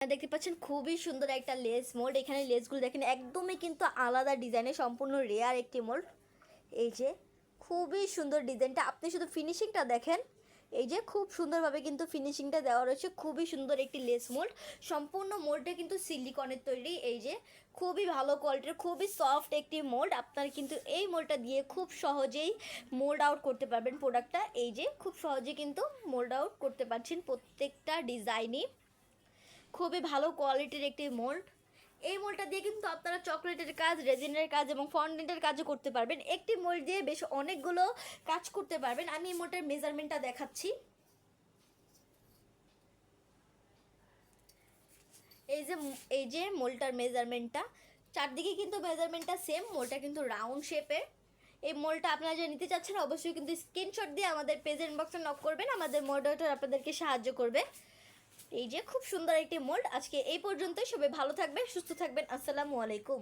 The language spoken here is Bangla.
দেখতে পাচ্ছেন খুবই সুন্দর একটা লেস মোল্ড। এখানে লেসগুলো দেখেন একদমই কিন্তু আলাদা ডিজাইনের, সম্পূর্ণ রেয়ার একটি মোল্ড। এই যে খুবই সুন্দর ডিজাইনটা, আপনি শুধু ফিনিশিংটা দেখেন। এই যে খুব সুন্দরভাবে কিন্তু ফিনিশিংটা দেওয়া রয়েছে, খুবই সুন্দর একটি লেস মোল্ড। সম্পূর্ণ মোল্ডটা কিন্তু সিলিকনের তৈরি। এই যে খুবই ভালো কোয়ালিটির, খুবই সফট একটি মোল্ড। আপনারা কিন্তু এই মোল্ডটা দিয়ে খুব সহজেই মোল্ড আউট করতে পারবেন প্রোডাক্টটা। এই যে খুব সহজে কিন্তু মোল্ড আউট করতে পারছেন প্রত্যেকটা ডিজাইনই। খুবই ভালো কোয়ালিটির একটি মোল্ড। এই মোল্ডটা দিয়ে কিন্তু আপনারা চকলেটের কাজ, রেজিনের কাজ এবং ফন্ডেন্টের কাজও করতে পারবেন। একটি মোল্ড দিয়ে বেশ অনেকগুলো কাজ করতে পারবেন। আমি এই মোল্ডের মেজারমেন্টটা দেখাচ্ছি। এই যে মোল্ডটার মেজারমেন্টটা, চারদিকে কিন্তু মেজারমেন্টটা সেম। মোল্ডটা কিন্তু রাউন্ড শেপের। এই মোল্ডটা আপনারা যে নিতে চাচ্ছেন অবশ্যই কিন্তু স্ক্রিনশট দিয়ে আমাদের পেজের ইনবক্সে নক করবেন, আমাদের মডারেটর আপনাদেরকে সাহায্য করবে। এই যে খুব সুন্দর একটি মোল্ড। আজকে এই পর্যন্তই। সবাই ভালো থাকবেন, সুস্থ থাকবেন। আসসালামু আলাইকুম।